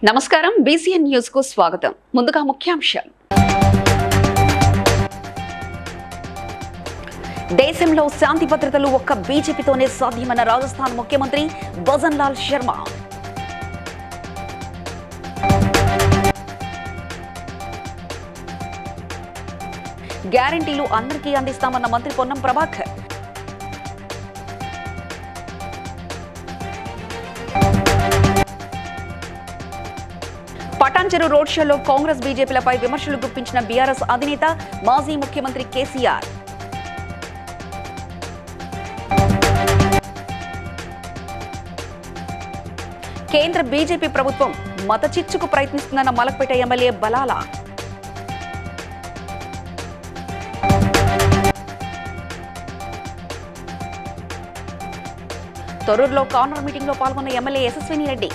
నమస్కారం BCN news కు స్వాగతం. ముందుగా ముఖ్యాంశాలు. దేశంలో శాంతి భద్రతలు ఒక్క బీజేపీతోనే సాధ్యమన్న రాజస్థాన్ ముఖ్యమంత్రి భజన్ లాల్ శర్మ. గ్యారంటీలు అందరికీ అందిస్తామన్న మంత్రి పొన్నం ప్రభాకర్. పటాన్చెరు రోడ్ షోలో కాంగ్రెస్ బీజేపీలపై విమర్శలు గుప్పించిన బీఆర్ఎస్ అధినేత మాజీ ముఖ్యమంత్రి కేసీఆర్. కేంద్ర బీజేపీ ప్రభుత్వం మత చిచ్చుకు ప్రయత్నిస్తుందన్న మలక్పేట ఎమ్మెల్యే బలాల. తొర్రూరులో కార్నర్ మీటింగ్ లో పాల్గొన్న ఎమ్మెల్యే యశస్విని రెడ్డి.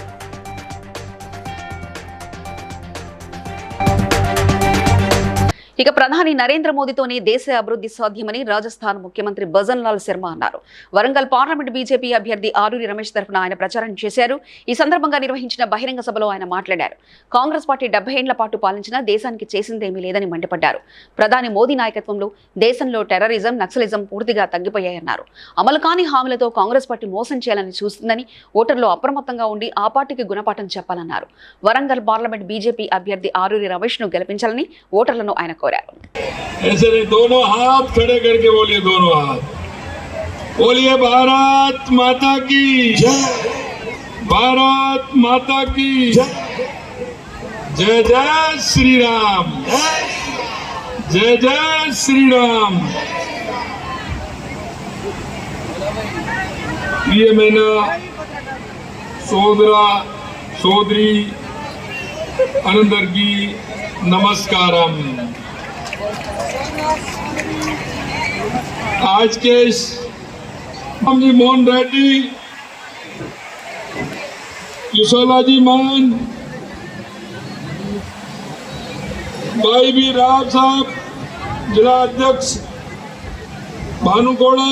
ఇక ప్రధాని నరేంద్ర మోదీతోనే దేశ అభివృద్ధి సాధ్యమని రాజస్థాన్ ముఖ్యమంత్రి భజన్ లాల్ శర్మ అన్నారు. వరంగల్ పార్లమెంట్ బీజేపీ అభ్యర్థి ఆరూరి రమేష్ తరఫున ఆయన ప్రచారం చేశారు. ఈ సందర్భంగా నిర్వహించిన బహిరంగ సభలో ఆయన మాట్లాడారు. కాంగ్రెస్ పార్టీ 70 ఏళ్ల పాటు పాలించినా దేశానికి చేసిందేమీ లేదని మండిపడ్డారు. ప్రధాని మోదీ నాయకత్వంలో దేశంలో టెర్రరిజం, నక్సలిజం పూర్తిగా తగ్గిపోయాయన్నారు. అమలు కాని హామీలతో కాంగ్రెస్ పార్టీ మోసం చేయాలని చూస్తుందని ఓటర్లు అప్రమత్తంగా ఉండి ఆ పార్టీకి గుణపాఠం చెప్పాలన్నారు. వరంగల్ పార్లమెంట్ బీజేపీ అభ్యర్థి ఆరూరి రమేష్ ను గెలిపించాలని ఓటర్లను ఆయన ऐसे नहीं, दोनों हाथ खड़े करके बोलिए, दोनों हाथ बोलिए, भारत माता की जय, भारत माता की जय, जय श्री राम, जय जय श्री राम. प्रियమైన సోదరా సోదరి అందరికీ नमस्कारम. आज के जी मोहन रेड्डी, यशोलाजी मान, भाई बी राव साहब, जिला अध्यक्ष भानुकोड़ा,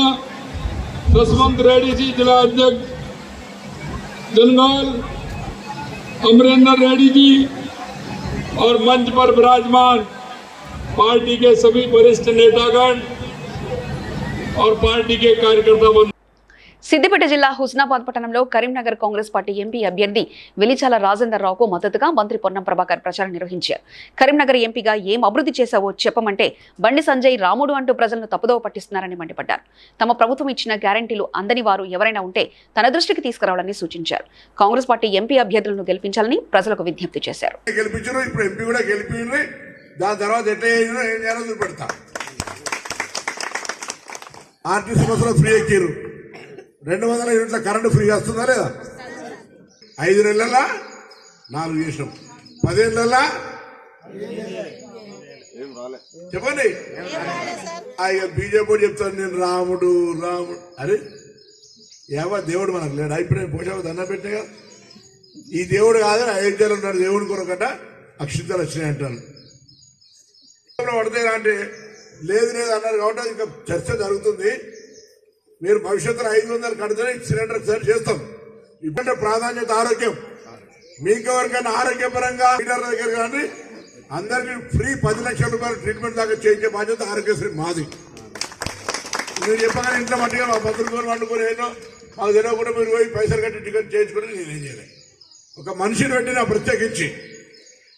दसवंत रेड्डी जी जिला अध्यक्ष जनगाल, अमरेंद्र रेड्डी जी और मंच पर विराजमान पार्टी के सभी वरिष्ठ नेतागण और पार्टी के कार्यकर्ता. సిద్దిపేట జిల్లా హుస్నాబాద్ పట్టణంలో కరీంనగర్ కాంగ్రెస్ పార్టీ ఎంపీ అభ్యర్థి వెలిచాల రాజేందర్ రావుకు మద్దతుగా మంత్రి పొన్నం ప్రభాకర్ ప్రచారం నిర్వహించారు. కరీంనగర్ ఎంపీగా ఏం అభివృద్ధి చేశావో చెప్పమంటే బండి సంజయ్ రాముడు అంటూ ప్రజలను తప్పుదోవ పట్టిస్తున్నారని మండిపడ్డారు. తమ ప్రభుత్వం ఇచ్చిన గ్యారంటీలు అందని వారు ఎవరైనా ఉంటే తన దృష్టికి తీసుకురావాలని సూచించారు. కాంగ్రెస్ పార్టీ ఎంపీ అభ్యర్థులను గెలిపించాలని ప్రజలకు విజ్ఞప్తి చేశారు. ఫ్రీ 200 యూనిట్ల కరెంటు ఫ్రీగా వస్తుందా లేదా? 5 నెలల 4 చేసినాం, 10 ఏళ్ళ చెప్పండి. బీజేపీ చెప్తాను నేను రాముడు రాముడు. అరే ఏవా దేవుడు మనకు లేడు. ఇప్పుడు పోషాకు దండం పెట్టే కదా, ఈ దేవుడు కాదని అయోధ్యలో ఉన్నాడు. దేవుడి కొరకట అక్షింతలు వచ్చినాయి అంటాను. పడతాయి అంటే లేదు లేదు అన్నారు కాబట్టి ఇంకా చర్చ జరుగుతుంది. మీరు భవిష్యత్తులో 500 కడితేనే సిలిండర్ సరి చేస్తాం. ఇప్పటి ప్రాధాన్యత ఆరోగ్యం. మీకు ఎవరికైనా ఆరోగ్యపరంగా లీడర్ దగ్గర కానీ అందరికీ ఫ్రీ 10 లక్షల రూపాయలు ట్రీట్మెంట్ దాకా చేయించే బాధ్యత ఆరోగ్యశ్రీ మాది. మీరు చెప్పగానే ఇంట్లో మట్టిగా మా పత్రికలు వండుకొని ఏదో మాకు తెలియకుండా మీరు పోయి పైసలు కట్టి టికెట్ చేయించుకుని నేనేం చేయలేదు. ఒక మనిషిని పెట్టిన ప్రత్యేకించి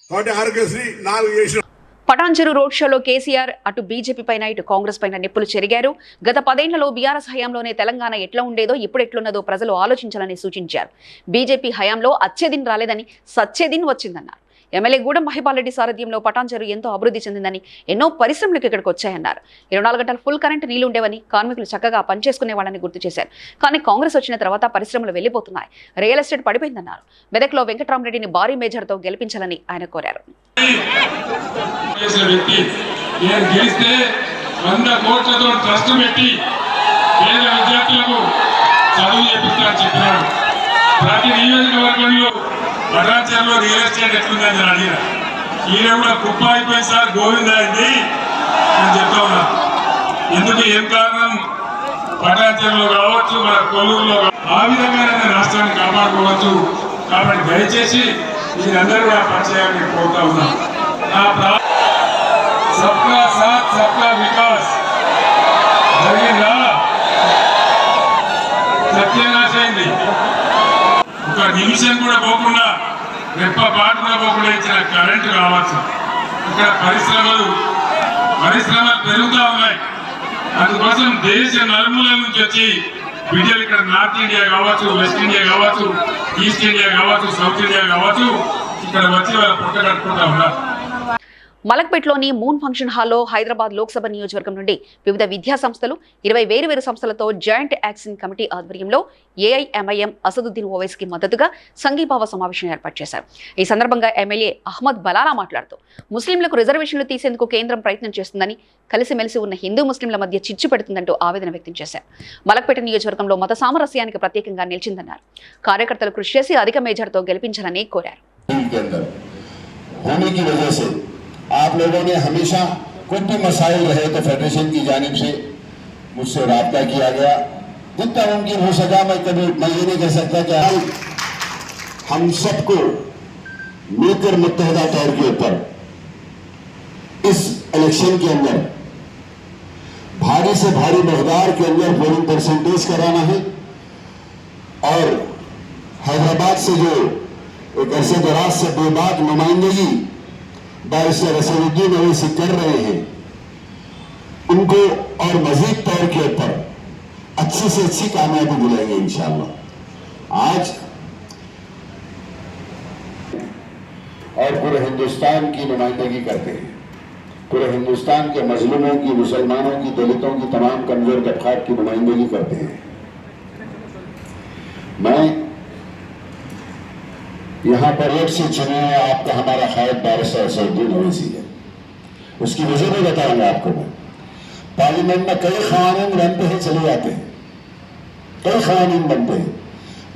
కాబట్టి ఆరోగ్యశ్రీ 4 చేసిన. పటాన్చెరు రోడ్ షోలో కేసీఆర్ అటు బీజేపీ పైన ఇటు కాంగ్రెస్ పైన నిప్పులు చెరిగారు. గత 10 ఏళ్లలో బీఆర్ఎస్ హయాంలోనే తెలంగాణ ఎట్లా ఉండేదో ఇప్పుడు ఎట్లున్నదో ప్రజలు ఆలోచించాలని సూచించారు. బీజేపీ హయాంలో అచ్చేదిన్ రాలేదని సచ్చేదిన్ వచ్చిందన్నారు. ఎమ్మెల్యే గూడెం మహిపాల్ రెడ్డి సారథ్యంలో పటాన్చెరు ఎంతో అభివృద్ధి చెందిందని, ఎన్నో పరిశ్రమలకు ఇక్కడికి వచ్చాయన్నారు. 24 గంటలు ఫుల్ కరెంట్ నీళ్లు ఉండేవని, కార్మికులు చక్కగా పనిచేసుకునే వాళ్ళని గుర్తు చేశారు. కానీ కాంగ్రెస్ వచ్చిన తర్వాత పరిశ్రమలు వెళ్లిపోతున్నాయి, రియల్ ఎస్టేట్ పడిపోయిందన్నారు. మెదక్లో వెంకట్రామరెడ్డిని భారీ మేజర్తో గెలిపించాలని ఆయన కోరారు. పటాన్చెరులో రియల్ ఎస్టేట్ ఎట్లుందని అడిగిన ఈయన కూడా కుప్ప అయిపోయింది సార్, గోవిందా అండి నేను చెప్తా ఉన్నా. ఎందుకు ఏం కారణం? పటాన్చెరులో కావచ్చు, మన కొల్లూరులో ఆ విధంగా రాష్ట్రాన్ని కాపాడుకోవచ్చు. కాబట్టి దయచేసి మీరందరూ కూడా పనిచేయాలని కోరుతా ఉన్నా. సబ్కా సాత్ సబ్కా వికాస్ జరిగిందా? సత్యనాశైంది. ఒక నిమిషం కూడా పోకుండా రెప్ప పాటు కూడా పోకుండా ఇచ్చిన కరెంటు కావచ్చు. ఇక్కడ పరిశ్రమలు పెరుగుతూ ఉన్నాయి. అందుకోసం దేశ నలుమూలల నుంచి వచ్చి బిడ్డలు ఇక్కడ నార్త్ ఇండియా కావచ్చు, వెస్ట్ ఇండియా కావచ్చు, ఈస్ట్ ఇండియా కావచ్చు, సౌత్ ఇండియా కావచ్చు, ఇక్కడ వచ్చి వాళ్ళ పుట్ట కట్టుకుంటా ఉన్నారు. మలక్పేట్లోని మూన్ ఫంక్షన్ హాల్లో హైదరాబాద్ లోక్సభ నియోజకవర్గం నుండి వివిధ విద్యా సంస్థలు 20 వేరు సంస్థలతో జాయింట్ యాక్షన్ కమిటీ ఆధ్వర్యంలో ఏఐఎంఐఎం అసదుద్దీన్ ఓవైసీకి మద్దతుగా సంఘీభావ సమావేశం ఏర్పాటు చేశారు. ఈ సందర్భంగా ఎమ్మెల్యే అహ్మద్ బలాలా మాట్లాడుతూ ముస్లింలకు రిజర్వేషన్లు తీసేందుకు కేంద్రం ప్రయత్నం చేస్తుందని, కలిసిమెలిసి ఉన్న హిందూ ముస్లింల మధ్య చిచ్చు పెడుతుందంటూ ఆవేదన వ్యక్తం చేశారు. మలక్పేట నియోజకవర్గంలో మత సామరస్యానికి ప్రత్యేకంగా నిలిచిందన్నారు. కార్యకర్తలు కృషి చేసి అధిక మేజర్తో గెలిపించాలని కోరారు. आप लोगों ने हमेशा कुछ भी मसाइल रहे तो फेडरेशन की जानिब से मुझसे राब्ता किया गया, जितना मुमकिन हो सका। मैं ये नहीं कह सकता कि हम सबको मिलकर मुत्तहदा तौर के ऊपर इस इलेक्शन के अंदर भारी से भारी मकदार के अंदर पोलिंग परसेंटेज कराना है और हैदराबाद से जो एक अरसे दराज से बेबाक नुमाइंदगी बैरिस्टर असदुद्दीन ओवैसी कर रहे हैं, उनको और मजीद तौर के ऊपर अच्छी से अच्छी कामयाबी दिलाएंगे इंशाअल्लाह। आज और पूरे हिंदुस्तान की नुमाइंदगी करते हैं, पूरे हिंदुस्तान के मजलूमों की, मुसलमानों की, दलितों की, तमाम कमजोर तबकात की नुमाइंदगी करते हैं। मैं यहाँ पर एक से चुने हुए आपका हमारा खायद बैरिस्टर असदुद्दीन ओवैसी है। उसकी वजह भी बताऊंगा आपको। मैं पार्लियामेंट में कई कानून बनते हैं, चले जाते हैं, कई कानून बनते हैं,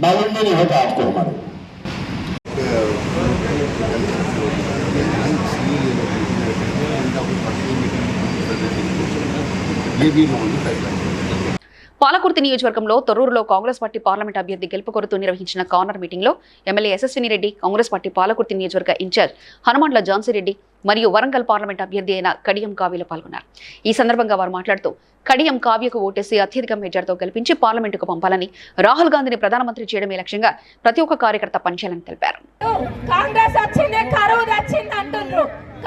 मालूम भी नहीं होता आपको हमारे। ये भी పాలకుర్తి నియోజకవర్గంలో తొర్రూరులో కాంగ్రెస్ పార్టీ పార్లమెంట్ అభ్యర్థి గెలుపు కోరుతూ నిర్వహించిన కార్నర్ మీటింగ్లో ఎమ్మెల్యే యశస్విని రెడ్డి, కాంగ్రెస్ పార్టీ పాలకుర్తి నియోజకవర్గ ఇన్ఛార్జ్ హనుమండ్ల ఝాన్సీరెడ్డి మరియు వరంగల్ పార్లమెంట్ అభ్యర్థి అయిన కడియం కావ్యలు పాల్గొన్నారు. ఈ సందర్భంగా వారు మాట్లాడుతూ కడియం కావ్యకు ఓటేసి అత్యధిక మెజార్టీతో గెలిపించి పార్లమెంటుకు పంపాలని, రాహుల్ గాంధీని ప్రధానమంత్రి చేయడమే లక్ష్యంగా ప్రతి ఒక్క కార్యకర్త పనిచేయాలని తెలిపారు.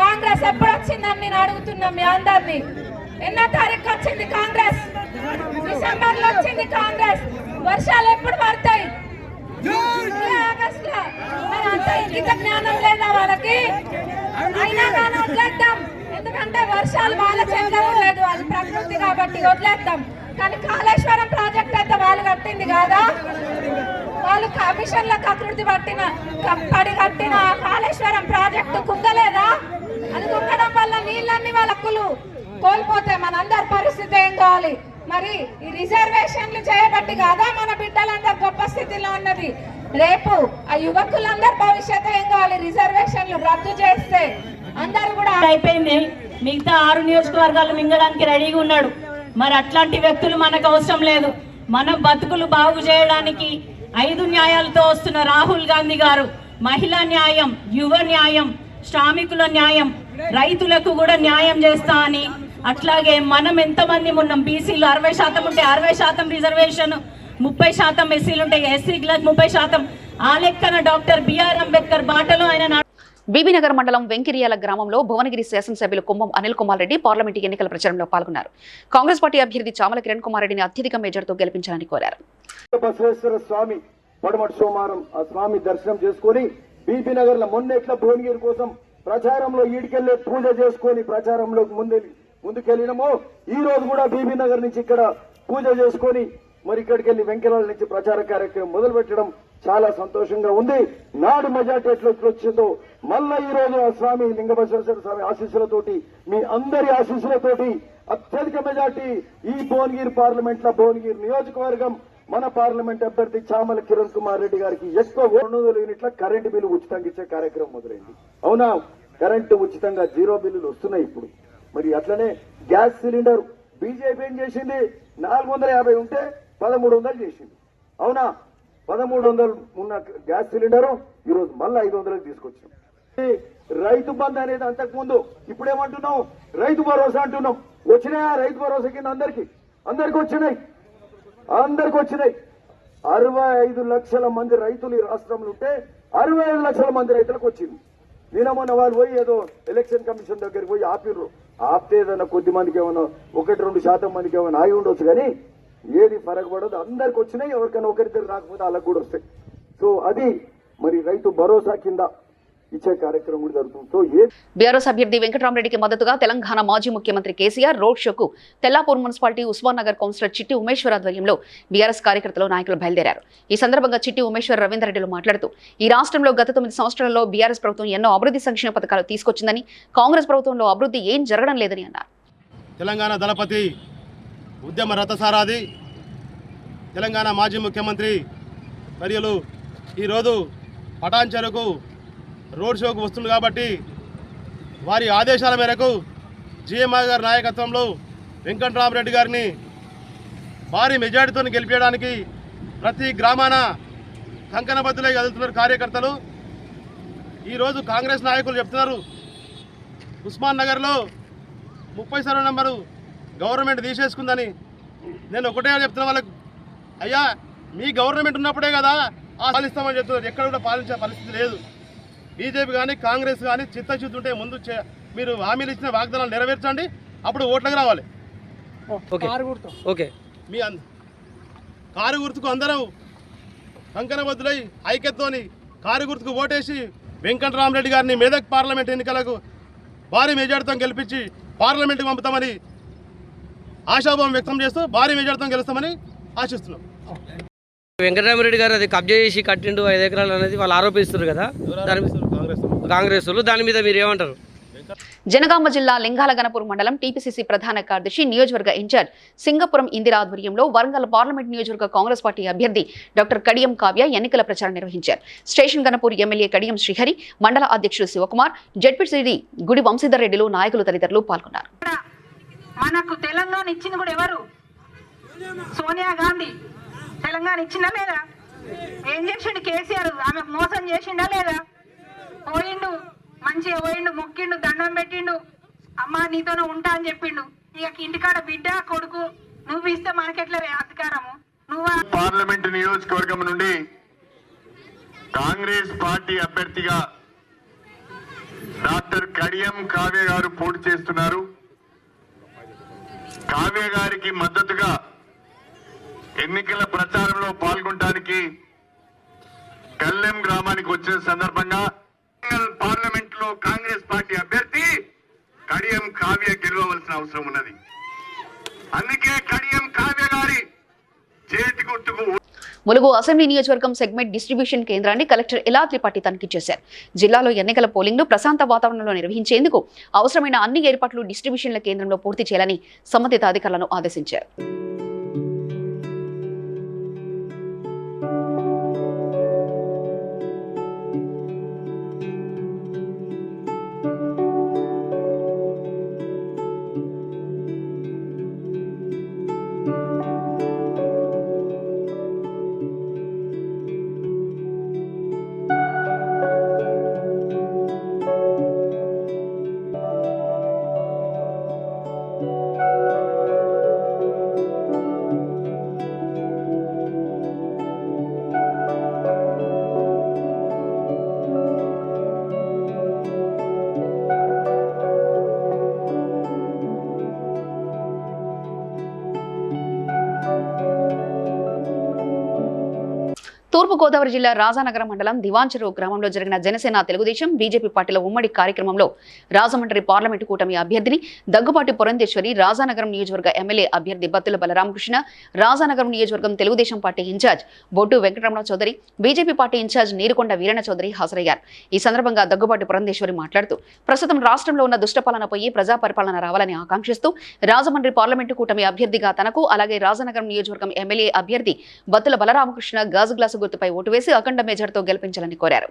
కాంగ్రెస్ ఎప్పుడు వచ్చిందని నేను అడుగుతున్నా మీ అందరినీ. ఎన్నో తారీఖు వచ్చింది కాంగ్రెస్? డిసెంబర్ లో వచ్చింది కాంగ్రెస్. వర్షాలు ఎప్పుడు పడతాయి? ఆగస్ట్ లో. మరి అంత ఇంగిత జ్ఞానం లేదా వాళ్ళకి? అయినా కానీ వదిలేద్దాం, ఎందుకంటే వర్షాలు వాళ్ళ చేతిలో లేదు, అది ప్రకృతి కాబట్టి వదిలేద్దాం. కానీ కాళేశ్వరం ప్రాజెక్ట్ అయితే వాళ్ళు కట్టింది కాదా? వాళ్ళు కమిషన్లకు అభివృద్ధి పడి కట్టిన కాళేశ్వరం ప్రాజెక్టు కుంగలేదా? అది కుంగడం వల్ల నీళ్ళన్ని వాళ్ళ హక్కులు కోల్పోతే మనందరి పరిస్థితి ఏం కావాలి? మరి ఈ రిజర్వేషన్లు చేయబట్టి కాదా మన బిడ్డలందరూ గొప్ప స్థితిలో ఉన్నది? రేపు ఆ యువకులందరి భవిష్యత్తు ఏం కావాలి? రిజర్వేషన్లు రద్దు చేస్తే అందరూ కూడా అయిపోయింది. మిగతా 6 నియోజకవర్గాలు మింగడానికి రెడీగా ఉన్నాడు. మరి అట్లాంటి వ్యక్తులు మనకు అవసరం లేదు. మన బతుకులు బాగు చేయడానికి 5 న్యాయాలతో వస్తున్న రాహుల్ గాంధీ గారు మహిళా న్యాయం, యువ న్యాయం, శ్రామికుల న్యాయం, రైతులకు కూడా న్యాయం చేస్తా అని, అట్లాగే మనం ఎంతమంది ఉన్నాం, బీసీలు 60% ఉంటే 60% రిజర్వేషన్, 30% ఎస్సీలు ఉంటే ఎస్సీలకు 30%. ఆ లెక్కన డాక్టర్ బిఆర్ అంబేద్కర్ బాటలో ఆయన. బీబీనగర్ మండలం వెంకిరియాల గ్రామంలో భువనగిరి శాసనసభ్యులు కుంభం అనిల్ కుమార్ రెడ్డి పార్లమెంటు ఎన్నికల ప్రచారంలో పాల్గొన్నారు. కాంగ్రెస్ పార్టీ అభ్యర్థి చామల కిరణ్ కుమార్ రెడ్డిని అత్యధిక మెజార్టీతో గెలిపించాలని కోరారు. బసవేశ్వర స్వామి పడమటి సోమవారం ఆ స్వామి దర్శనం చేసుకుని బీబీనగర్ లో మొన్నెట్ల భువనగిరి కోసం ప్రచారంలో ఈడికెళ్లే పూజ చేసుకుని ప్రచారంలో ముందుకెళ్ళినమో, ఈ రోజు కూడా బీబీనగర్ నుంచి ఇక్కడ పూజ చేసుకుని మరి ఇక్కడికి వెళ్లి వెంకరాల నుంచి ప్రచార కార్యక్రమం మొదలు పెట్టడం చాలా సంతోషంగా ఉంది. నాడు మెజార్టీ ఎట్లా వచ్చిందో మళ్ళా ఈ రోజు ఆ స్వామి లింగబసవేశ్వర స్వామి ఆశీస్సులతోటి, మీ అందరి ఆశీస్సులతోటి అత్యధిక మెజార్టీ ఈ భువనగిరి పార్లమెంట్ లో భువనగిరి నియోజకవర్గం మన పార్లమెంట్ అభ్యర్థి చామల కిరణ్ కుమార్ రెడ్డి గారికి ఎక్కువ 200 యూనిట్ల కరెంటు బిల్లు ఉచితంగా ఇచ్చే కార్యక్రమం మొదలైంది. అవునా? కరెంటు ఉచితంగా 0 బిల్లులు వస్తున్నాయి ఇప్పుడు. మరి అట్లనే గ్యాస్ సిలిండర్ బీజేపీ ఏం చేసింది? 450 ఉంటే 1300 చేసింది. అవునా? 1300 ఉన్న గ్యాస్ సిలిండర్ ఈరోజు మళ్ళీ 500కి తీసుకొచ్చాం. రైతు బంధు అనేది అంతకు ముందు, ఇప్పుడేమంటున్నాం రైతు భరోసా అంటున్నాం. వచ్చినాయా రైతు భరోసా కింద అందరికి వచ్చినాయి. 65 లక్షల మంది రైతులు ఈ రాష్ట్రంలో ఉంటే 65 లక్షల మంది రైతులకు వచ్చింది. నిన్న మొన్న వాళ్ళు పోయి ఏదో ఎలక్షన్ కమిషన్ దగ్గరికి పోయి ఆపిర్రు. ఆపితే ఏదైనా కొద్ది మందికి ఏమైనా 1-2% మందికి ఏమైనా ఆగి ఉండొచ్చు, కానీ ఏది పడదు. అందరికి వచ్చినాయి. ఎవరికైనా ఒకరిద్దరు రాకపోతే వాళ్ళకు కూడా వస్తాయి. సో అది మరి రైతు భరోసా కింద ఇచ్చే కార్యక్రమం కూడా జరుగుతుంది. సో బీఆర్ఎస్ అభ్యర్థి వెంకటరామరెడ్డికి మద్దతుగా తెలంగాణ మాజీ ముఖ్యమంత్రి కేసీఆర్ రోడ్ షోకు తెల్లాపూర్ మున్సిపాలిటీ ఉస్మాన్ నగర్ కౌన్సిలర్ చిట్టి ఉమేశ్వర్ ఆధ్వర్యంలో బీఆర్ఎస్ కార్యకర్తలు నాయకులు బయలుదేరారు. ఈ సందర్భంగా చిట్టి ఉమేశ్వర్ రవీందర్రెడ్డిలు మాట్లాడుతూ ఈ రాష్ట్రంలో గత 9 సంవత్సరాల్లో బీఆర్ఎస్ ప్రభుత్వం ఎన్నో అభివృద్ధి సంక్షేమ పథకాలు తీసుకొచ్చిందని, కాంగ్రెస్ ప్రభుత్వంలో అభివృద్ధి ఏం జరగడం లేదని అన్నారు. తెలంగాణ దళపతి, ఉద్యమ రథసారథి, తెలంగాణ మాజీ ముఖ్యమంత్రి మరియు ఈరోజు పటాన్చెరుకు రోడ్ షోకు వస్తుంది కాబట్టి వారి ఆదేశాల మేరకు జీఎంఆర్ గారి నాయకత్వంలో వెంకటరామరెడ్డి గారిని భారీ మెజారిటీతో గెలిపించడానికి ప్రతి గ్రామాన కంకణబద్దులై కదులుతున్నారు కార్యకర్తలు. ఈరోజు కాంగ్రెస్ నాయకులు చెప్తున్నారు ఉస్మాన్ నగర్లో 30 సర్వే నెంబరు గవర్నమెంట్ తీసేసుకుందని. నేను ఒకటే చెప్తున్న వాళ్ళకు, అయ్యా మీ గవర్నమెంట్ ఉన్నప్పుడే కదా పాలిస్తామని చెప్తున్నారు. ఎక్కడ కూడా పాలించే పరిస్థితి లేదు. బీజేపీ కానీ కాంగ్రెస్ కానీ చిత్తశుద్ధి ఉంటే ముందు మీరు హామీలు ఇచ్చిన వాగ్దానాలు నెరవేర్చండి, అప్పుడు ఓట్లకు రావాలి. ఓకే, మీ కారు గుర్తుకు అందరూ కంకణబద్దులై ఐక్యతతోని కారు గుర్తుకు ఓటేసి వెంకటరామరెడ్డి గారిని మెదక్ పార్లమెంట్ ఎన్నికలకు భారీ మెజార్టీతో గెలిపించి పార్లమెంట్కి పంపుతామని ఆశాభావం వ్యక్తం చేస్తూ భారీ మెజార్టీతో గెలుస్తామని ఆశిస్తున్నాం. వెంకటరామరెడ్డి గారు అది కబ్జా చేసి కట్టిండు 5 ఎకరాలు అనేది వాళ్ళు ఆరోపిస్తారు కదా, కాంగ్రెస్ వాళ్ళు. దాని మీద మీరు ఏమంటారు? జనగామ జిల్లా లింగాలగనపూర్ మండలం టీపీసీసీ ప్రధాన కార్యదర్శి నియోజకవర్గ ఇన్ఛార్జ్ సింగపురం ఇందిరా ఆధ్వర్యంలో వరంగల్ పార్లమెంట్ నియోజకవర్గ కాంగ్రెస్ పార్టీ అభ్యర్థి డాక్టర్ కడియం కావ్య ఎన్నికల ప్రచారం నిర్వహించారు. స్టేషన్ గణపూర్ ఎమ్మెల్యే కడియం శ్రీహరి, మండల అధ్యక్షుడు శివకుమార్, జెడ్పీసీడీ గుడి వంశీధర్ రెడ్డిలు, నాయకులు తదితరులు పాల్గొన్నారు. మనకు తెలంగాణ ఇచ్చింది కూడా ఎవరు? సోనియా గాంధీ. తెలంగాణ ఇచ్చిందా లేదా? ఏం చేసిండు కేసీఆర్? ఆమె మోసం చేసిండా లేదా? పోయిండు, మంచిగా పోయిండు, మొక్కిండు, దండం పెట్టిండు, అమ్మ నీతోనే ఉంటా అని చెప్పిండు. ఇక ఇంటికాడ బిడ్డ కొడుకు నువ్వు ఇస్తే మనకెట్లా అధికారము? నువ్వు పార్లమెంట్ నియోజకవర్గం నుండి కాంగ్రెస్ పార్టీ అభ్యర్థిగా డాక్టర్ కడియం కావ్య గారు పోటీ చేస్తున్నారు. కావ్య గారికి మద్దతుగా ఎన్నికల ప్రచారంలో పాల్గొనడానికి కల్లెం గ్రామానికి వచ్చిన సందర్భంగా పార్లమెంట్ లో కాంగ్రెస్ పార్టీ అభ్యర్థి కడియం కావ్య గెలవవలసిన అవసరం ఉన్నది. అందుకే కడియం కావ్య గారి చేతి గుర్తుకు ములుగు అసెంబ్లీ నియోజకవర్గం సెగ్మెంట్ డిస్ట్రిబ్యూషన్ కేంద్రాన్ని కలెక్టర్ ఇలా త్రిపాఠి తనిఖీ చేశారు. జిల్లాలో ఎన్నికల పోలింగ్ను ప్రశాంత వాతావరణంలో నిర్వహించేందుకు అవసరమైన అన్ని ఏర్పాట్లు డిస్ట్రిబ్యూషన్ల కేంద్రంలో పూర్తి చేయాలని సంబంధిత అధికారులను ఆదేశించారు. తూర్పుగోదావరి జిల్లా రాజానగరం మండలం దివాంచెరు గ్రామంలో జరిగిన జనసేన తెలుగుదేశం బీజేపీ పార్టీల ఉమ్మడి కార్యక్రమంలో రాజమండ్రి పార్లమెంటు కూటమి అభ్యర్థిని దగ్గుపాటి పురంధేశ్వరి, రాజానగరం నియోజకవర్గ ఎమ్మెల్యే అభ్యర్థి బత్తుల బలరామకృష్ణ, రాజానగరం నియోజకవర్గం Telugu Desam party incharge Boddu Venkataramana Chowdary, BJP party incharge Neerukonda Veerana Chowdary హాజరయ్యారు. ఈ సందర్భంగా దగ్గుపాటి పురంధేశ్వరి మాట్లాడుతూ ప్రస్తుతం రాష్ట్రంలో ఉన్న దుష్టపాలన పోయి ప్రజా పరిపాలన రావాలని ఆకాంక్షిస్తూ రాజమండ్రి పార్లమెంటు కూటమి అభ్యర్థిగా తనకు, అలాగే రాజానగరం నియోజకవర్గం ఎమ్మెల్యే అభ్యర్థి బత్తుల బలరామకృష్ణ గాజు గ్లాసు గుర్తుపై ఓటు వేసి అఖండ మెజార్టీతో గెలిపించాలని కోరారు.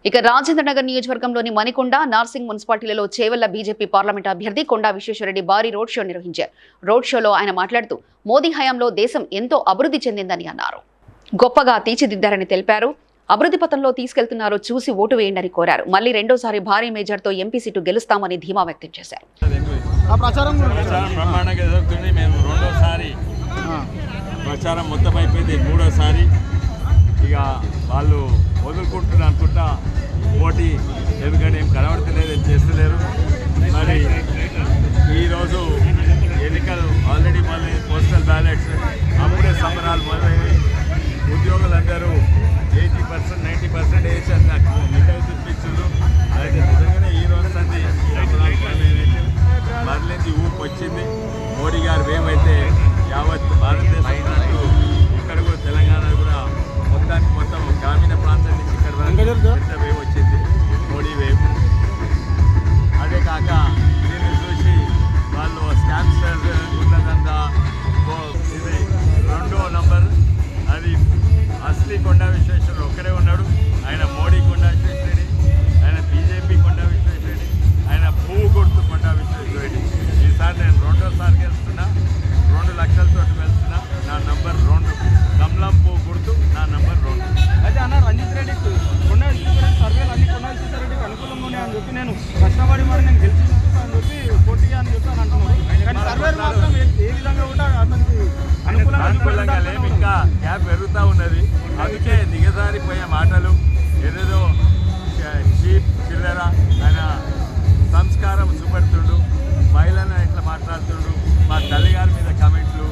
ఇక రాజేంద్రనగర్ నియోజకవర్గంలోని మణికొండ, నార్సింగ్ మున్సిపాలిటీలలో చేవెళ్ల బీజేపీ పార్లమెంట్ అభ్యర్థి కొండా విశ్వేశ్వరరెడ్డి భారీ రోడ్ షో నిర్వహించారు. రోడ్ షోలో ఆయన మాట్లాడుతూ మోదీ హయాంలో దేశం ఎంతో అభివృద్ధి చెందిందని అన్నారు. గొప్పగా తీర్చిదిద్దారని తెలిపారు. అభివృద్ధి పథంలో తీసుకెళ్తున్నారో చూసి ఓటు వేయండి కోరారు. మళ్లీ రెండోసారి భారీ మేజర్తో ఎంపీ సీటు గెలుస్తామని ధీమా వ్యక్తం చేశారు. ప్రచారం మొత్తం అయిపోయింది, మూడోసారి ఇక వాళ్ళు వదులుకుంటున్నారు అనుకుంటా పోటీ, ఎందుకంటే ఏం కనబడతలేదు, ఏం చేస్తలేరు. మరి ఈరోజు ఎన్నికలు ఆల్రెడీ మళ్ళీ పోస్టల్ బ్యాలెట్స్ అప్పుడే సంబరాలు మొదలైనవి. ఉద్యోగులందరూ 80%, 90% వేసి అని నాకు మిఠాయి చూపించారు. అయితే నిజంగానే ఈ రోజు సంది మరలింది ఊరికి వచ్చింది. మోడీ గారు ఏమైతే యావత్ భారతదేశం ఇక్కడ కూడా తెలంగాణ కూడా మొత్తానికి మొత్తం గ్రామీణ ప్రాంతం నుంచి ఇక్కడ పెద్ద వేవ్ వచ్చింది, మోడీ వేవ్. అదే కాక దీన్ని చూసి వాళ్ళు స్కామ్స్టర్ ఉన్నదంతా ఇది 2వ నంబర్, అది అసలీ కొండా విశ్వేశ్వరరెడ్డి ఒక్కడే ఉన్నాడు. ఆయన మోడీ కొండా విశ్వేశ్వరరెడ్డి, ఆయన బీజేపీ కొండా విశ్వేశ్వరరెడ్డి, ఆయన పువ్వు గుర్తు కొండా విశ్వేశ్వరరెడ్డి. ఈసారి నేను 2వ గెలుస్తున్నా, 2 లక్షలతో వెళ్తున్నా. నా నంబర్ 2, కమలం పువ్వు గుర్తు, నా నంబర్ 2. అయితే అన్న రంజిత్ రెడ్డి కొండా విశ్వేశ్వరరెడ్డి సర్వేలు అన్ని కొండా విశ్వేశ్వరరెడ్డికి అనుకూలంగా ఉన్నాయని చెప్పి నేను కష్టపడి మరి నేను గెలిచి చూపిస్తాను చెప్పి పోటీ అని చెప్పి అని అంటున్నాను. కానీ సర్వేలు మాత్రం ఏ విధంగా కూడా అతనికి అనుకూలంగా లేవు, ఇంకా గ్యాప్ పెరుగుతూ ఉన్నది. అందుకే దిగజారిపోయే మాటలు, ఏదేదో చీప్ చిల్లర, ఆయన సంస్కారం చూపెడుతుండు, మహిళలను ఇట్లా మాట్లాడుతుండు, మా తల్లిగారి మీద కమెంట్లు,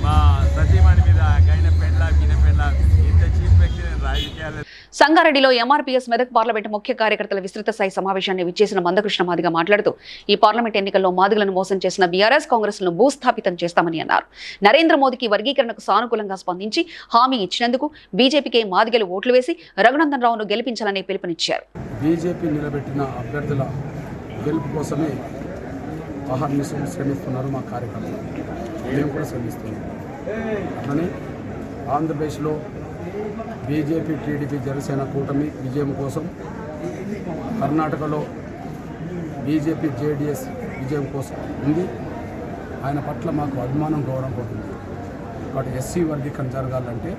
మా సతీమణి మీద గైన పెండ్ల గిన పెండ్ల, ఇంత చీప్ వ్యక్తి రాజకీయాలు. సంగారెడ్డిలో ఎంఆర్పీఎస్ మెదక్ పార్లమెంటు ముఖ్య కార్యకర్తల విస్తృత స్థాయి సమావేశాన్ని విచ్చేసిన మందకృష్ణ మాదిగ మాట్లాడుతూ ఈ పార్లమెంట్ ఎన్నికల్లో మాదిగలను మోసం చేసిన బీఆర్ఎస్ కాంగ్రెస్లను భూస్థాపితం చేస్తామని అన్నారు. నరేంద్ర మోదీకి వర్గీకరణకు సానుకూలంగా స్పందించి హామీ ఇచ్చినందుకు బీజేపీకి మాదిగలు ఓట్లు వేసి రఘునందన్ రావును గెలిపించాలని పిలుపునిచ్చారు. బీజేపీ నిలబెట్టిన అభ్యర్థుల గెలుపు కోసమే అహర్నిశం శ్రమిస్తున్నారు మా కార్యకర్తలు, మేము కూడా శ్రమిస్తున్నాం. అట్లనే ఆంధ్రప్రదేశ్లో బీజేపీ, టీడీపీ, జనసేన కూటమి విజయం కోసం, కర్ణాటకలో బీజేపీ, జేడీఎస్ విజయం కోసం ఉంది. ఆయన పట్ల మాకు అభిమానం, గౌరవం ఉంటుంది. కాబట్టి ఎస్సీ వర్గీకరణ జరగాలంటే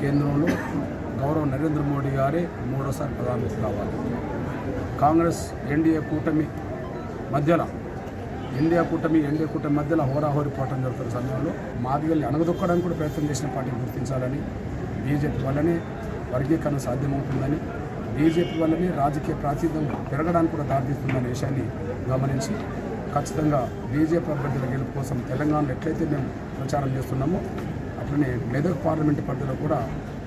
కేంద్రంలో గౌరవ నరేంద్ర మోడీ గారే 3వసారి ప్రధానమంత్రి కావాలి. కాంగ్రెస్ ఎన్డీఏ కూటమి మధ్యలో హోరాహోరీ పోవటం జరుగుతున్న సమయంలో మాదిగల్ని అణగదొక్కడానికి కూడా ప్రయత్నం చేసిన పార్టీని గుర్తించాలని, బీజేపీ వల్లనే వర్గీకరణ సాధ్యమవుతుందని, బీజేపీ వల్లనే రాజకీయ ప్రాతినిధ్యం పెరగడానికి కూడా దారితీస్తుందనే విషయాన్ని గమనించి ఖచ్చితంగా బీజేపీ అభ్యర్థుల గెలుపు కోసం తెలంగాణలో ఎట్లయితే మేము ప్రచారం చేస్తున్నామో అట్లనే మెదక్ పార్లమెంటు పరిధిలో కూడా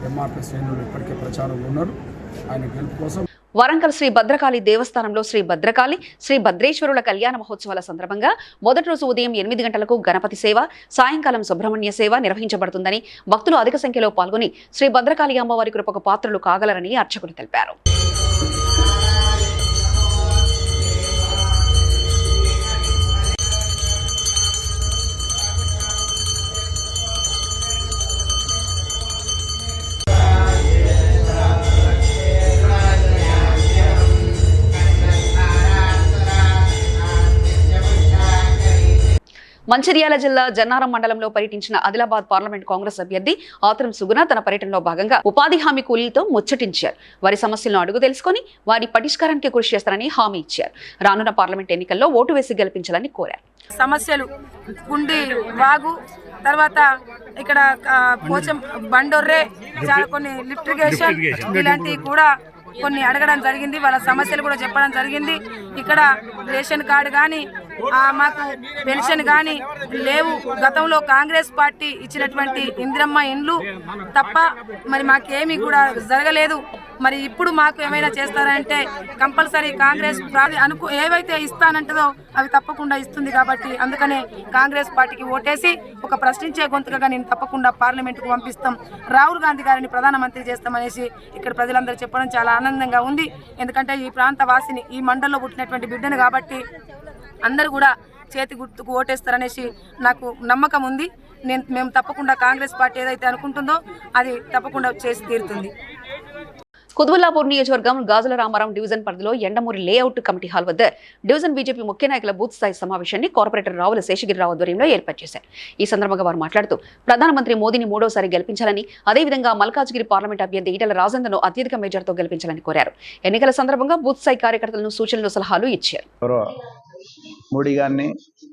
ఎంఆర్పీ శ్రేణులు ఇప్పటికే ప్రచారంలో ఉన్నారు. ఆయన గెలుపు కోసం వరంగల్ శ్రీ భద్రకాళి దేవస్థానంలో శ్రీ భద్రకాళి, శ్రీ భద్రేశ్వరుల కళ్యాణ మహోత్సవాల సందర్భంగా మొదటి రోజు ఉదయం 8 గంటలకు గణపతి సేవ, సాయంకాలం సుబ్రహ్మణ్య సేవ నిర్వహించబడుతుందని, భక్తులు అధిక సంఖ్యలో పాల్గొని శ్రీ భద్రకాళి అమ్మవారి కృపకు పాత్రలు కాగలరని అర్చకులు తెలిపారు. మంచిర్యాల జిల్లా జన్నారం మండలంలో పర్యటించిన ఆదిలాబాద్ పార్లమెంట్ కాంగ్రెస్ అభ్యర్థి ఆత్రం సుగుణ తన పర్యటనలో భాగంగా ఉపాధి హామీ కూలీలతో ముచ్చటించారు. వారి సమస్యలను అడుగు తెలుసుకుని వారి పరిష్కారానికి కృషి చేస్తారని హామీ ఇచ్చారు. రానున్న పార్లమెంట్ ఎన్నికల్లో ఓటు వేసి గెలిపించాలని కోరారు. సమస్యలు గుండి వాగు, తర్వాత ఇక్కడ పోచం బండొర్రే, చాలా కొన్ని లిఫ్ట్ ఇరిగేషన్ ఇలాంటివి కూడా కొన్ని అడగడం జరిగింది. వాళ్ళ సమస్యలు కూడా చెప్పడం జరిగింది. ఇక్కడ రేషన్ కార్డు కానీ మాకు పెన్షన్ కానీ లేవు. గతంలో కాంగ్రెస్ పార్టీ ఇచ్చినటువంటి ఇందిరమ్మ ఇండ్లు తప్ప మరి మాకేమీ కూడా జరగలేదు. మరి ఇప్పుడు మాకు ఏమైనా చేస్తారంటే కంపల్సరీ కాంగ్రెస్ ఏవైతే ఇస్తానంటుందో అవి తప్పకుండా ఇస్తుంది. కాబట్టి అందుకనే కాంగ్రెస్ పార్టీకి ఓటేసి ఒక ప్రశ్నించే గొంతుకగా నేను తప్పకుండా పార్లమెంటుకు పంపిస్తాం, రాహుల్ గాంధీ గారిని ప్రధానమంత్రి చేస్తామనేసి ఇక్కడ ప్రజలందరూ చెప్పడం చాలా ఆనందంగా ఉంది. ఎందుకంటే ఈ ప్రాంత వాసిని, ఈ మండలంలో పుట్టినటువంటి బిడ్డను కాబట్టి అందరూ కూడా చేతి గుర్తుకు ఓటేస్తారనేసి నాకు నమ్మకం ఉంది. మేము తప్పకుండా కాంగ్రెస్ పార్టీ ఏదైతే అనుకుంటుందో అది తప్పకుండా చేసి తీరుతుంది. కుతుబుల్లాపూర్ నియోజకవర్గం గాజుల రామారావు డివిజన్ పరిధిలో ఎండమూరి లేఅవుట్ కమిటీ హాల్ వద్ద డివిజన్ బీజేపీ ముఖ్య నాయకుల బూత్ స్థాయి సమావేశాన్ని కార్పొరేటర్ రావుల శేషగిరిరావు ఆధ్వర్యంలో ఏర్పాటు చేశారు. ఈ సందర్భంగా వారు మాట్లాడుతూ ప్రధానమంత్రి మోదీని మూడోసారి గెలిపించాలని, అదేవిధంగా మల్కాజ్గిరి పార్లమెంట్ అభ్యర్థి ఈటల రాజేందర్ను అత్యధిక మెజార్టీతో గెలిపించాలని కోరారు. ఎన్నికల సందర్భంగా బూత్ స్థాయి కార్యకర్తలను సూచనలు, సలహాలు ఇచ్చారు. మోడీ గారిని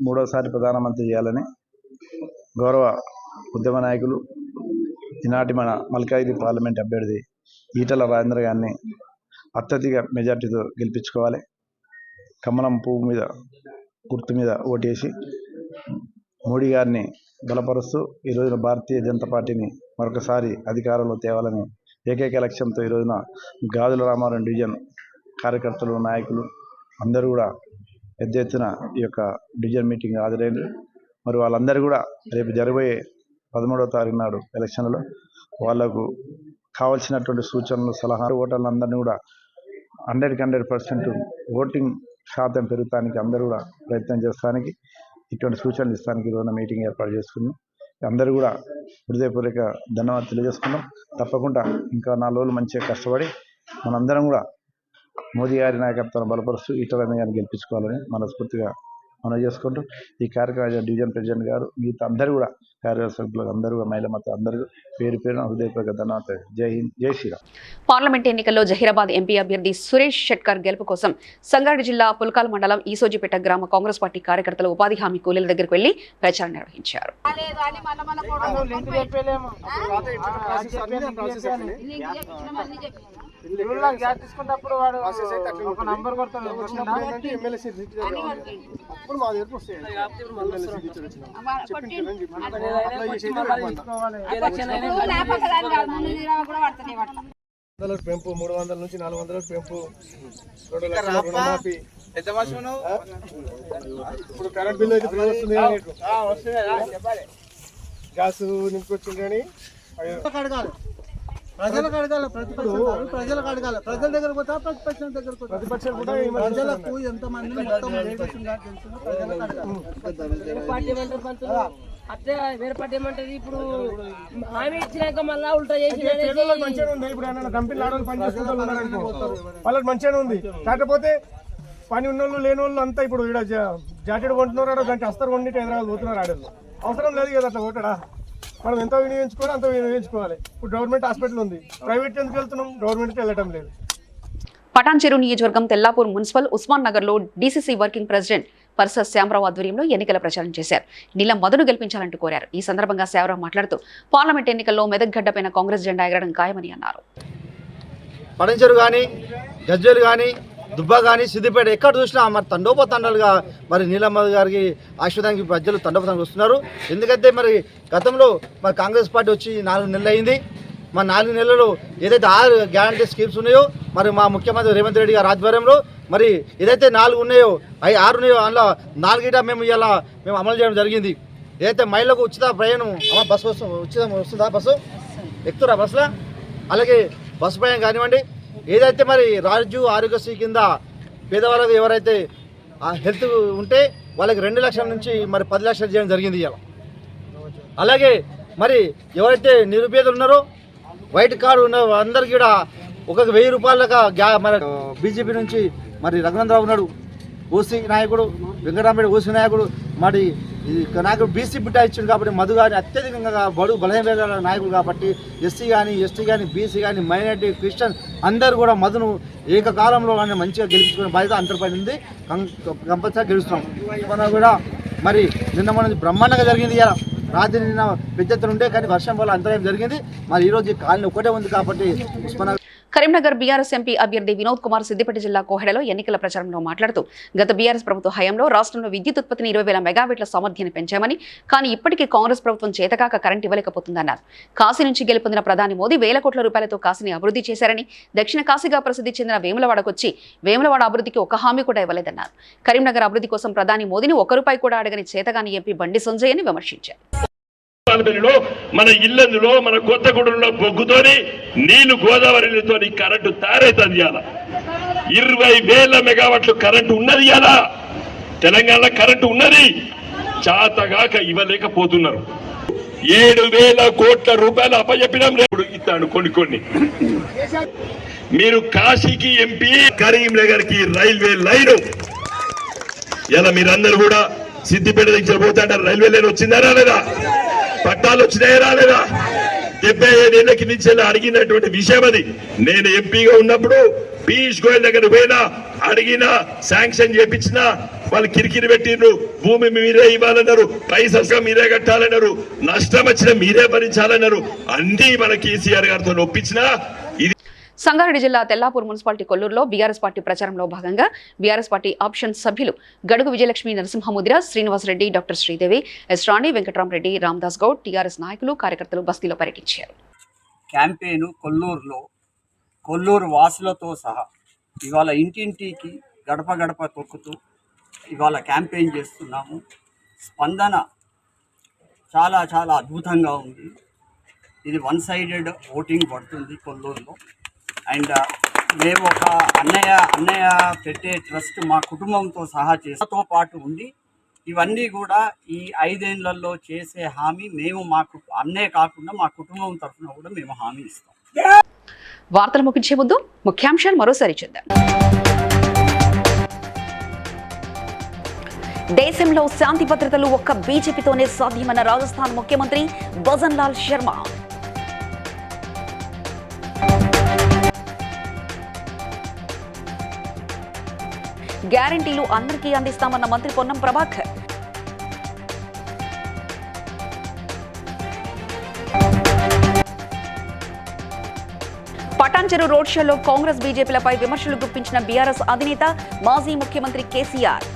మూడోసారి ప్రధానమంత్రి చేయాలని గౌరవ ఉద్యమ నాయకులు ఈనాటి మన మల్కాజ్గిరి పార్లమెంట్ అభ్యర్థి ఈటల రాజేందర్ గారిని అత్యధిక మెజార్టీతో గెలిపించుకోవాలి. కమలం పువ్వు మీద గుర్తు మీద ఓటేసి మోడీ గారిని బలపరుస్తూ ఈ రోజున భారతీయ జనతా పార్టీని మరొకసారి అధికారంలో తేవాలని ఏకైక లక్ష్యంతో ఈ రోజున గాజుల రామారావు డివిజన్ కార్యకర్తలు, నాయకులు అందరూ కూడా పెద్ద ఎత్తున ఈ యొక్క డివిజన్ మీటింగ్ హాజరైంది. మరి వాళ్ళందరూ కూడా రేపు జరగబోయే 13వ తారీఖు నాడు ఎలక్షన్లలో వాళ్లకు కావాల్సినటువంటి సూచనలు, సలహాలు, ఓటర్లందరినీ కూడా 100% ఓటింగ్ శాతం పెరుగుతానికి అందరూ కూడా ప్రయత్నం చేస్తానికి, ఇటువంటి సూచనలు ఇస్తానికి ఈరోజు మీటింగ్ ఏర్పాటు చేసుకున్నాం. అందరూ కూడా హృదయపూర్వక ధన్యవాదాలు తెలియజేసుకున్నాం. తప్పకుండా ఇంకా 4 రోజులు మంచిగా కష్టపడి మనందరం కూడా మోదీ గారి నాయకత్వాన్ని బలపరుస్తూ ఈటల గారిని గెలిపించుకోవాలని మనస్ఫూర్తిగా మనం చేసుకుంటూ ఈ కార్యక్రమం డివిజన్ ప్రెసిడెంట్ గారు, మిగతా అందరూ కూడా కార్యదర్శకులు అందరూ, మహిళా మత అందరూ పేరు హృదయపూర్వక ధన్యవాదాలు. జై హింద్, జై శ్రీరామ్. పార్లమెంట్ ఎన్నికల్లో జహీరాబాద్ ఎంపీ అభ్యర్థి సురేష్ షెట్కర్ గెలుపు కోసం సంగారెడ్డి జిల్లా పుల్కాల్ మండలం ఈసోజిపేట గ్రామ కాంగ్రెస్ పార్టీ కార్యకర్తలు ఉపాధి హామీ కూలీల దగ్గరకు వెళ్లి ప్రచారం నిర్వహించారు. పెంపు 300 నుంచి 400 పెంపు, ఇప్పుడు కరెంట్ బిల్లు అయితే వస్తుంది, గ్యాస్ నింపుకొచ్చింది కానీ ప్రజలకు అడగాలి, ప్రజలకు అడగాలి, ప్రజల దగ్గర పోతా ప్రతిపక్షం దగ్గర ప్రతిపక్షం కూడా ప్రజలకు ఎంతమంది అట్లే వేరే పార్టీ ఏమంటది, ఇప్పుడు హామీ ఇచ్చినాక మళ్ళా ఉల్టా చేసి మంచిగా ఉంది. ఇప్పుడు ఏమైనా కంపెనీలు ఆడవాళ్ళు పని చేసుకుంటూ వాళ్ళకి మంచిగానే ఉంది. కాకపోతే పని ఉన్నోళ్ళు లేని వాళ్ళు అంతా ఇప్పుడు ఇక్కడ జాకెట్ కొంటున్నారు, దానికి అస్తరు కొండి హైదరాబాద్ పోతున్నారు. ఆడవాళ్ళు అవసరం లేదు కదా అట్లా ఓటడా. మనం ఎంత వినియోగించుకోవాలి అంత వినియోగించుకోవాలి. ఇప్పుడు గవర్నమెంట్ హాస్పిటల్ ఉంది, ప్రైవేట్ ఎందుకు వెళ్తున్నాం, గవర్నమెంట్కి వెళ్ళటం లేదు. పటాన్చెరు నియోజకవర్గం తెల్లాపూర్ మున్సిపల్ ఉస్మాన్ నగర్ లో డీసీసీ వర్కింగ్ ప్రెసిడెంట్ పర్స శ్యామరావు ఆధ్వర్యంలో ఎన్నికల ప్రచారం చేశారు. నీలం మధును గెలిపించాలంటూ కోరారు. ఈ సందర్భంగా శ్యామరావు మాట్లాడుతూ పార్లమెంట్ ఎన్నికల్లో మెదక్ గడ్డపైన కాంగ్రెస్ జెండా ఎగరడం ఖాయమని అన్నారు. పటాన్చెరు కానీ, గజ్వేల్ కానీ, దుబ్బా కానీ, సిద్దిపేట ఎక్కడ చూసినా మరి తండోపతండాలుగా మరి నీలమ్మ గారికి ఆశీర్వాదానికి ప్రజలు తండోపతండాలు వస్తున్నారు. ఎందుకంటే మరి గతంలో మరి కాంగ్రెస్ పార్టీ వచ్చి 4 నెలలు అయింది. మరి 4 నెలలు ఏదైతే 6 గ్యారంటీ స్కీమ్స్ ఉన్నాయో మరి మా ముఖ్యమంత్రి రేవంత్ రెడ్డి గారి ఆధ్వర్యంలో మరి ఏదైతే 4 ఉన్నాయో 6 ఉన్నాయో అందులో 4 మేము ఇలా అమలు చేయడం జరిగింది. ఏదైతే మహిళలకు ఉచిత ప్రయాణం, బస్సు ఉచితం వస్తుందా, బస్సు ఎక్కుతురా బస్సులో, అలాగే బస్సు ప్రయాణం కానివ్వండి. ఏదైతే మరి రాజు ఆరోగ్యశ్రీ కింద పేదవాళ్ళకు ఎవరైతే హెల్త్ ఉంటే వాళ్ళకి 2 లక్షల నుంచి మరి 10 లక్షలు చేయడం జరిగింది ఇవాళ. అలాగే మరి ఎవరైతే నిరుపేదలు ఉన్నారో వైట్ కార్డు ఉన్న అందరికీ కూడా 1000 రూపాయలుగా మరి బీజేపీ నుంచి మరి రఘునందరావు ఉన్నాడు, ఓసీ నాయకుడు, వెంకటరామరెడ్డి ఓసీ నాయకుడు, మరి నాయకుడు బీసీ బిడ్డ ఇచ్చింది కాబట్టి మధు కానీ అత్యధికంగా బడుగు బలహీన నాయకుడు కాబట్టి ఎస్సీ కానీ, ఎస్టీ కానీ, బీసీ కానీ, మైనారిటీ, క్రిస్టియన్ అందరూ కూడా మధును ఏకకాలంలో కానీ మంచిగా గెలిపించుకునే బాధ్యత అందరిపైన ఉంది. కంపల్సరీ గెలుస్తున్నాం. మనం కూడా మరి నిన్న మన బ్రహ్మాండంగా జరిగింది. ఇలా రాత్రి నిన్న పెద్ద ఎత్తున ఉంటే కానీ వర్షం వల్ల అంతరాయం జరిగింది. మరి ఈరోజు కాలనీ ఒకటే ఉంది కాబట్టి ఉస్మాన్ కరీంనగర్ బీఆర్ఎస్ ఎంపీ అభ్యర్థి వినోద్ కుమార్ సిద్దిపేట జిల్లా కోహెడలో ఎన్నికల ప్రచారంలో మాట్లాడుతూ గత బీఆర్ఎస్ ప్రభుత్వ హయాంలో రాష్ట్రంలో విద్యుత్ ఉత్పత్తిని 20,000 మెగావాట్ల సామర్థ్యాన్ని పెంచామని, కానీ ఇప్పటికీ కాంగ్రెస్ ప్రభుత్వం చేతకాక కరెంట్ ఇవ్వలేకపోతుందన్నారు. కాశీ నుంచి గెలుపొందిన ప్రధాని మోదీ 1,000 కోట్ల రూపాయలతో కాశీని అభివృద్ధి చేశారని, దక్షిణ కాశీగా ప్రసిద్ధి చెందిన వేములవాడకొచ్చి వేములవాడ అభివృద్ధికి 1 హామీ కూడా ఇవ్వలేదన్నారు. కరీంనగర్ అభివృద్ధి కోసం ప్రధాని మోదీని 1 రూపాయి కూడా అడగని చేతగాని ఎంపీ బండి సంజయ్ అని విమర్శించారు. మన ఇల్లందులో మన కొత్తగూడెంలో బొగ్గుతోని నీళ్లు గోదావరితో కరెంటు తయారైతుంది. ఇవాళ 20,000 మెగావాట్లు కరెంటు ఉన్నది. ఇవాళ తెలంగాణలో కరెంటు ఉన్నది, చాతగాక ఇవ్వలేకపోతున్నారు. 7,000 కోట్ల రూపాయలు అప్పచెప్పినాం. ఇస్తాడు కొన్ని. మీరు కాశీకి ఎంపీ, కరీంనగర్ కి రైల్వే లైన్. ఇలా మీరందరూ కూడా సిద్దిపేట దగ్గర పోతాంటారు. రైల్వే లైన్ వచ్చిందా రాలేదా? పట్టాలు వచ్చినాయా రాలేదా? 75 ఏళ్ల కింద అడిగినటువంటి విషయం అది. నేను ఎంపీగా ఉన్నప్పుడు పీయూష్ గోయల్ దగ్గర పోయినా, అడిగినా, శాంక్షన్ చేపించిన వాళ్ళు కిరికిరి పెట్టిండ్రు. భూమి మీరే ఇవ్వాలన్నారు, పైసలుగా మీరే కట్టాలన్నారు, నష్టం వచ్చినా మీరే భరించాలన్నారు. అన్ని మన కేసీఆర్ గారితో ఒప్పించినా. సంగారెడ్డి జిల్లా తెల్లాపూర్ మున్సిపాలిటీ కొల్లూరులో బీఆర్ఎస్ పార్టీ ప్రచారంలో భాగంగా బీఆర్ఎస్ పార్టీ ఆప్షన్ సభ్యులు గడుగు విజయలక్ష్మి, నరసింహముద్ర, శ్రీనివాసరెడ్డి, డాక్టర్ శ్రీదేవి, ఎస్ రాణి, వెంకటరామరెడ్డి, రామదాస్ గౌడ్, టీఆర్ఎస్ నాయకులు, కార్యకర్తలు బస్తీలో పర్యటించారు. క్యాంపెయిన్ కొల్లూరు వాసులతో సహా ఇవాళ ఇంటింటికి గడప గడప తొక్కుతూ ఇవాళ క్యాంపెయిన్ చేస్తున్నాము. స్పందన చాలా చాలా అద్భుతంగా ఉంది. ఇది 1 సైడెడ్ ఓటింగ్ పడుతుంది కొల్లూరులో. అండ్ మేము ఒక అన్నయ్య పెట్టే ట్రస్ట్ మా కుటుంబంతో సహా చేసేతో పాటు ఉండి ఇవన్నీ కూడా ఈ 5 ఏళ్లలో చేసే హామీ మేము మాకు అన్నే కాకుండా మా కుటుంబం తరఫున కూడా మేము హామీ ఇస్తాం. వార్తలు ముగించే ముందు ముఖ్యాంశాలు మరోసారి చూద్దాం. దేశంలో శాంతి భద్రతలు ఒక్క బీజేపీతోనే సాధ్యమన్న రాజస్థాన్ ముఖ్యమంత్రి భజన్ లాల్ శర్మ. గ్యారంటీలు అందరికీ అందిస్తామన్న మంత్రి పొన్నం ప్రభాకర్. పటాన్చెరు రోడ్ షోలో కాంగ్రెస్ బీజేపీలపై విమర్శలు గుప్పించిన బీఆర్ఎస్ అధినేత మాజీ ముఖ్యమంత్రి కేసీఆర్.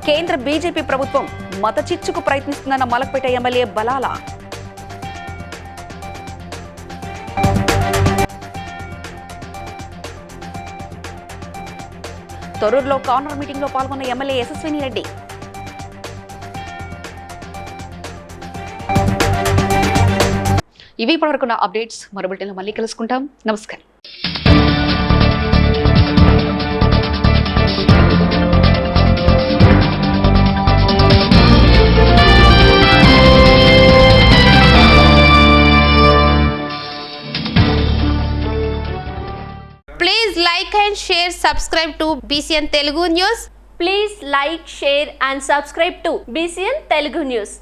కేంద్ర బీజేపీ ప్రభుత్వం మత చిచ్చుకు ప్రయత్నిస్తుందన్న మలక్పేట ఎమ్మెల్యే బలాల. తొర్రూరులో కార్నర్ మీటింగ్ లో పాల్గొన్న ఎమ్మెల్యే యశస్విని రెడ్డి. ఇవి ఇప్పటివరకున్న అప్డేట్స్. మరో బులెటిన్లో మళ్ళీ కలుసుకుంటాం. నమస్కారం. Please like and share, subscribe to BCN Telugu News. Please like, share and subscribe to BCN Telugu News.